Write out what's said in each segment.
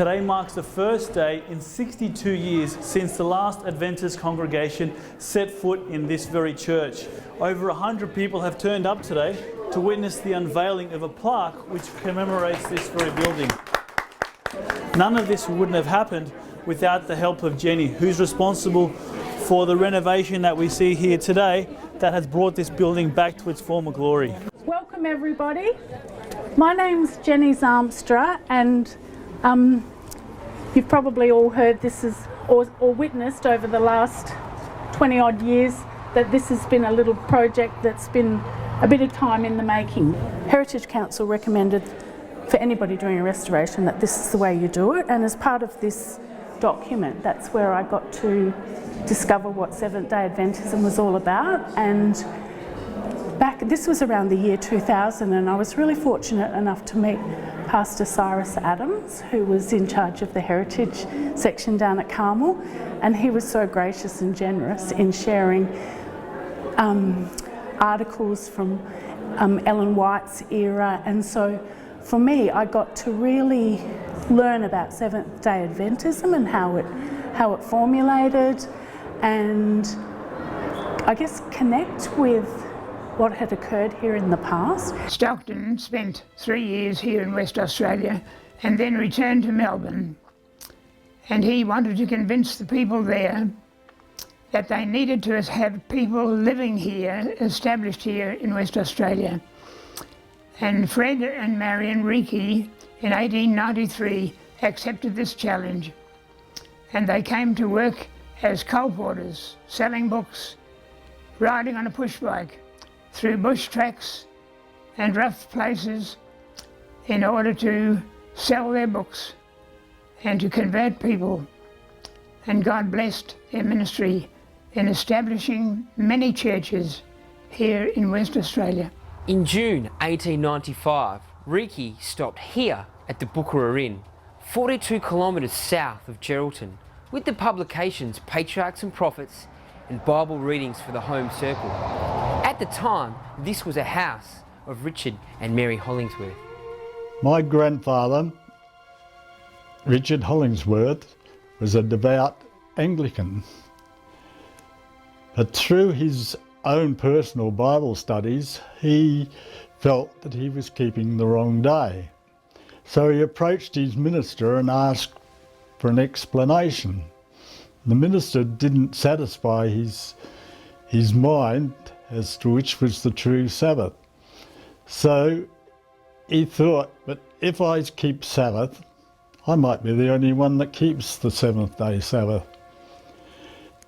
Today marks the first day in 62 years since the last Adventist congregation set foot in this very church. Over 100 people have turned up today to witness the unveiling of a plaque which commemorates this very building. None of this wouldn't have happened without the help of Jenny, who's responsible for the renovation that we see here today that has brought this building back to its former glory. Welcome everybody. My name's Jenny Zarmstra, and you've probably all heard this or witnessed over the last 20 odd years that this has been a little project that's been a bit of time in the making. Heritage Council recommended for anybody doing a restoration that this is the way you do it, and as part of this document, that's where I got to discover what Seventh-day Adventism was all about. And this was around the year 2000, and I was really fortunate enough to meet Pastor Cyrus Adams, who was in charge of the heritage section down at Carmel, and he was so gracious and generous in sharing articles from Ellen White's era. And so for me, I got to really learn about Seventh-day Adventism and how it formulated, and I guess connect with what had occurred here in the past. Stockton spent 3 years here in West Australia and then returned to Melbourne, and he wanted to convince the people there that they needed to have people living here, established here in West Australia. And Fred and Marion Reekie in 1893 accepted this challenge, and they came to work as colporteurs, selling books, riding on a push bike through bush tracks and rough places in order to sell their books and to convert people. And God blessed their ministry in establishing many churches here in West Australia. In June 1895, Reekie stopped here at the Bookara Inn, 42 kilometres south of Geraldton, with the publications Patriarchs and Prophets and Bible readings for the home circle. At the time, this was a house of Richard and Mary Hollingsworth. My grandfather, Richard Hollingsworth, was a devout Anglican. But through his own personal Bible studies, he felt that he was keeping the wrong day. So he approached his minister and asked for an explanation. The minister didn't satisfy his mind as to which was the true Sabbath. So he thought, but if I keep Sabbath, I might be the only one that keeps the seventh-day Sabbath.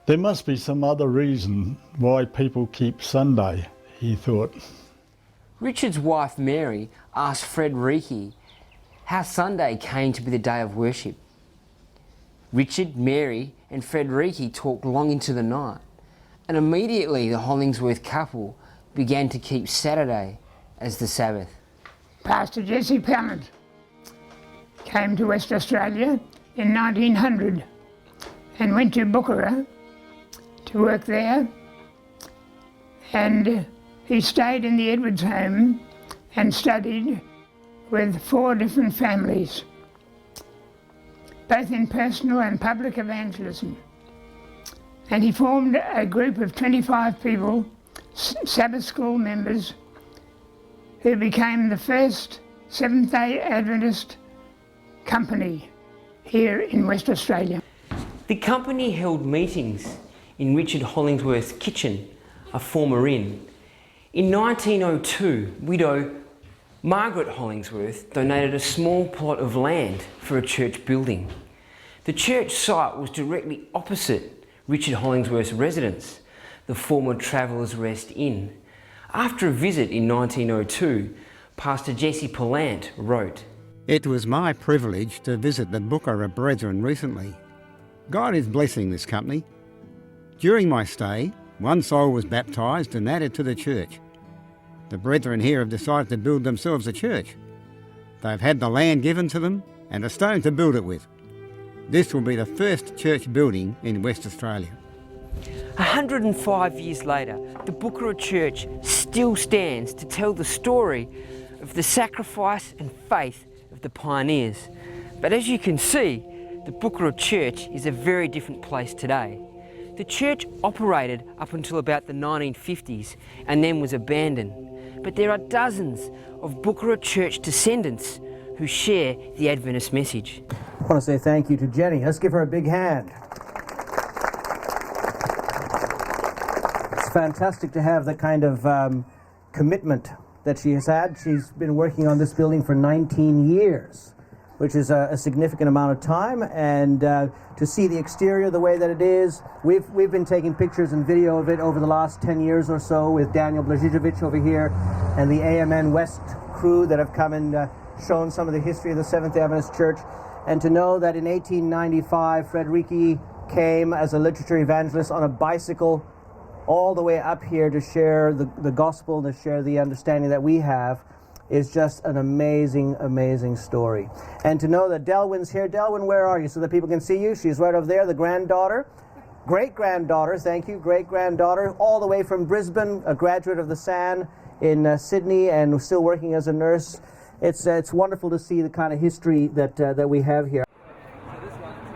There must be some other reason why people keep Sunday, he thought. Richard's wife Mary asked Fred Reekie how Sunday came to be the day of worship. Richard, Mary and Fred Reekie talked long into the night, and immediately the Hollingsworth couple began to keep Saturday as the Sabbath. Pastor Jesse Pallant came to West Australia in 1900 and went to Bookara to work there, and he stayed in the Edwards home and studied with 4 different families, both in personal and public evangelism. And he formed a group of 25 people, Sabbath school members, who became the first Seventh-day Adventist company here in West Australia. The company held meetings in Richard Hollingsworth's kitchen, a former inn. In 1902, widow Margaret Hollingsworth donated a small plot of land for a church building. The church site was directly opposite Richard Hollingsworth's residence, the former Travellers' Rest Inn. After a visit in 1902, Pastor Jesse Pallant wrote, "It was my privilege to visit the Bookara Brethren recently. God is blessing this company. During my stay, 1 soul was baptised and added to the church. The brethren here have decided to build themselves a church. They've had the land given to them and a stone to build it with. This will be the first church building in West Australia." 105 years later, the Bookara Church still stands to tell the story of the sacrifice and faith of the pioneers. But as you can see, the Bookara Church is a very different place today. The church operated up until about the 1950s and then was abandoned. But there are dozens of Bookara Church descendants who share the Adventist message. I want to say thank you to Jenny. Let's give her a big hand. It's fantastic to have the kind of commitment that she has had. She's been working on this building for 19 years, which is a significant amount of time, and to see the exterior the way that it is. We've been taking pictures and video of it over the last 10 years or so with Daniel Blažičević over here and the AMN West crew that have come and shown some of the history of the Seventh-day Adventist Church. And to know that in 1895 Fred Reekie came as a literature evangelist on a bicycle all the way up here to share the gospel, to share the understanding that we have, is just an amazing, amazing story. And to know that Delwyn's here. Delwyn, where are you? So that people can see you. She's right over there, the granddaughter. Great-granddaughter, thank you, great-granddaughter, all the way from Brisbane, a graduate of the SAN in Sydney and still working as a nurse. It's wonderful to see the kind of history that we have here.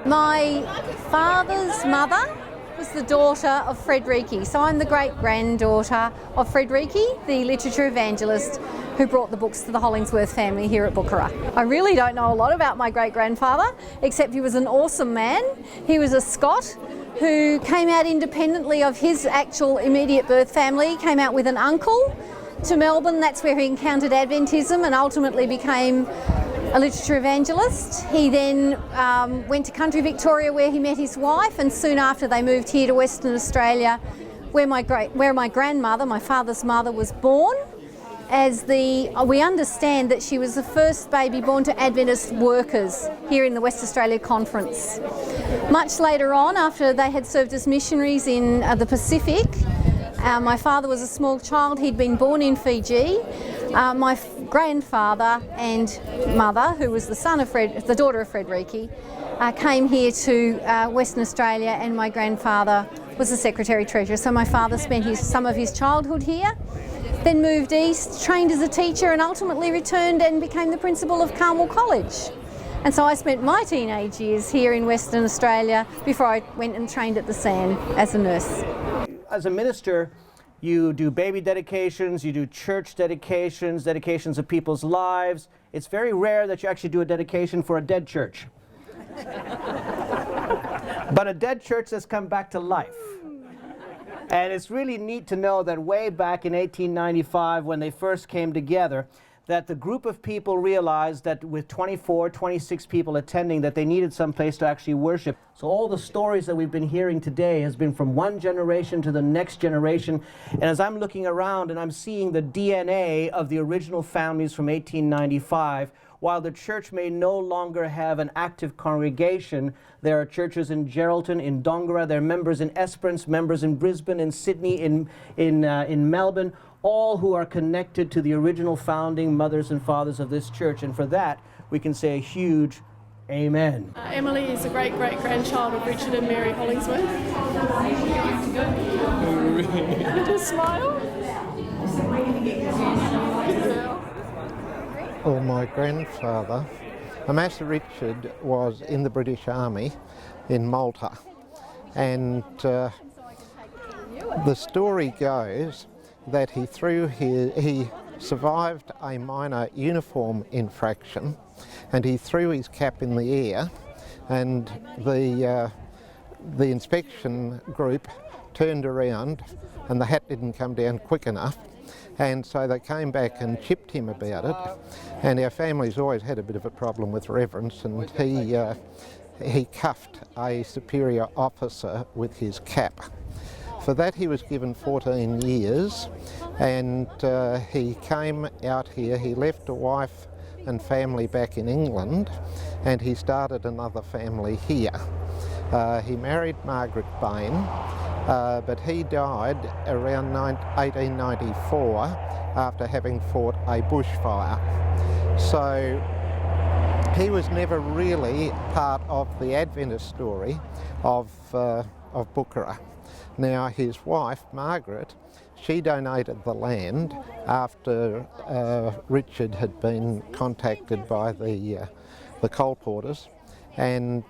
My father's mother was the daughter of Fred Reekie, so I'm the great-granddaughter of Fred Reekie, the literature evangelist who brought the books to the Hollingsworth family here at Bookara. I really don't know a lot about my great-grandfather, except he was an awesome man. He was a Scot who came out independently of his actual immediate birth family, came out with an uncle to Melbourne. That's where he encountered Adventism and ultimately became a literature evangelist. He then went to country Victoria where he met his wife, and soon after they moved here to Western Australia where my grandmother, my father's mother, was born. We understand that she was the first baby born to Adventist workers here in the West Australia Conference. Much later on, after they had served as missionaries in the Pacific, my father was a small child. He'd been born in Fiji. My grandfather and mother, who was the daughter of Fred Reekie, came here to Western Australia, and my grandfather was the secretary-treasurer. So my father spent some of his childhood here, then moved east, trained as a teacher, and ultimately returned and became the principal of Carmel College. And so I spent my teenage years here in Western Australia before I went and trained at the SAN as a nurse. As a minister, you do baby dedications, you do church dedications, dedications of people's lives. It's very rare that you actually do a dedication for a dead church. But a dead church that's come back to life. And it's really neat to know that way back in 1895, when they first came together, that the group of people realized that with 24, 26 people attending, that they needed some place to actually worship. So all the stories that we've been hearing today has been from one generation to the next generation. And as I'm looking around and I'm seeing the DNA of the original families from 1895, while the church may no longer have an active congregation, there are churches in Geraldton, in Dongara, there are members in Esperance, members in Brisbane, in Sydney, in Melbourne, all who are connected to the original founding mothers and fathers of this church. And for that, we can say a huge amen. Emily is a great-great-grandchild of Richard and Mary Hollingsworth. Just smile. Well, my grandfather, Master Richard, was in the British Army in Malta, and the story goes that he survived a minor uniform infraction, and he threw his cap in the air, and the inspection group turned around and the hat didn't come down quick enough, and so they came back and chipped him about it. And our family's always had a bit of a problem with reverence, and he cuffed a superior officer with his cap. For that he was given 14 years, and he came out here. He left a wife and family back in England, and he started another family here. He married Margaret Bain, but he died around 1894 after having fought a bushfire. So he was never really part of the Adventist story of Bookara. Now his wife, Margaret, she donated the land after Richard had been contacted by the the colporteurs, and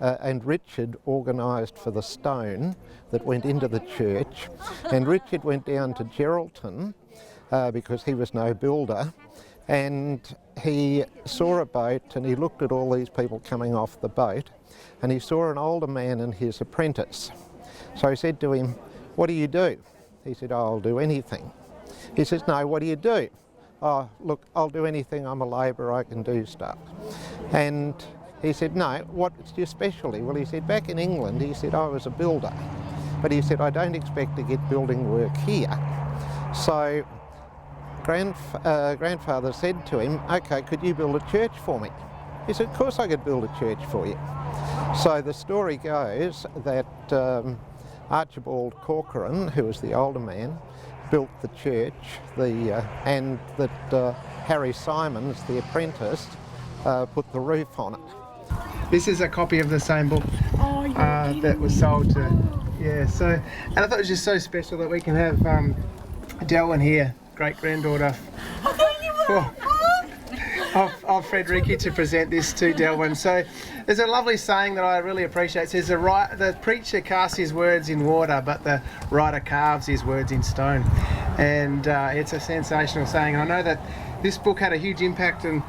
and Richard organised for the stone that went into the church, and Richard went down to Geraldton because he was no builder, and he saw a boat and he looked at all these people coming off the boat, and he saw an older man and his apprentice. So he said to him, "What do you do?" He said, "Oh, I'll do anything." He says, "No, what do you do?" "Oh, look, I'll do anything, I'm a labourer, I can do stuff." And he said, "No, what's your specialty?" Well, he said, back in England, he said, I was a builder. But he said, I don't expect to get building work here. So grandfather said to him, "Okay, could you build a church for me?" He said, "Of course I could build a church for you." So the story goes that Archibald Corcoran, who was the older man, built the church, and that Harry Simons, the apprentice, put the roof on it. This is a copy of the same book that was sold to, and I thought it was just so special that we can have Delwyn here, great-granddaughter of Fred Reekie, to present this to Delwyn. So there's a lovely saying that I really appreciate. It says, the preacher casts his words in water, but the writer carves his words in stone. And it's a sensational saying. I know that this book had a huge impact on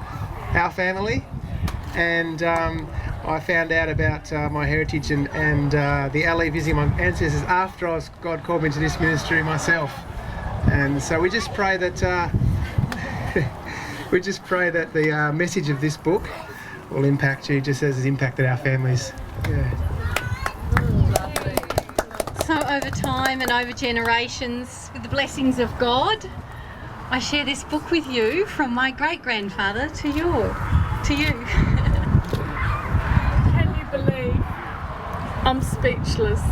our family, and I found out about my heritage and the alley visiting my ancestors after God called me into this ministry myself. And so we just pray that the message of this book will impact you just as it's impacted our families. So over time and over generations, with the blessings of God, I share this book with you from my great-grandfather to you. Can you believe? I'm speechless.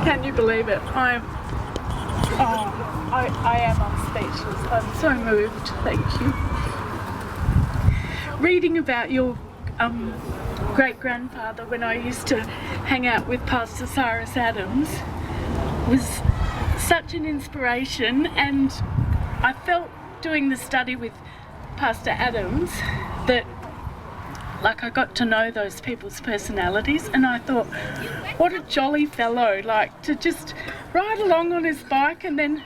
Can you believe it? I am speechless. I'm so moved. Thank you. Reading about your great-grandfather when I used to hang out with Pastor Cyrus Adams was such an inspiration, and I felt doing the study with Pastor Adams that I got to know those people's personalities, and I thought, what a jolly fellow, to just ride along on his bike, and then,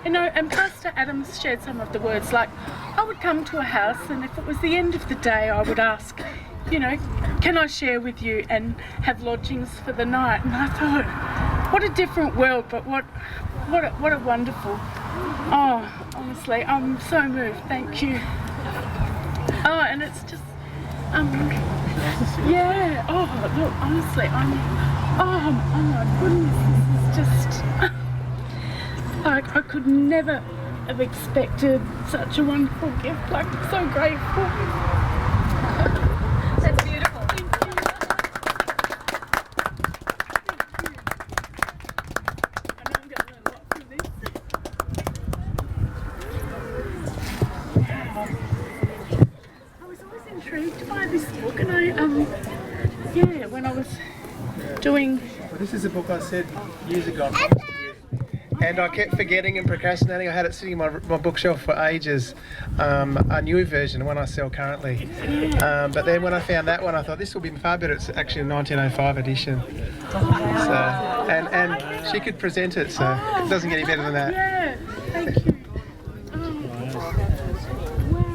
and Pastor Adams shared some of the words, I would come to a house, and if it was the end of the day, I would ask, can I share with you and have lodgings for the night? And I thought, what a different world, but what a wonderful. Oh, honestly, I'm so moved. Thank you. Oh, and it's just, yeah. Oh, look, honestly, oh my goodness, this is just, I could never have expected such a wonderful gift. I'm so grateful. That's beautiful. Intrigued by this book, and when I was doing. Well, this is a book I said years ago, and I kept forgetting and procrastinating. I had it sitting in my bookshelf for ages, a new version, the one I sell currently. But then when I found that one, I thought this will be far better. It's actually a 1905 edition. So, and she could present it, so it doesn't get any better than that. Yeah, thank you. Wow.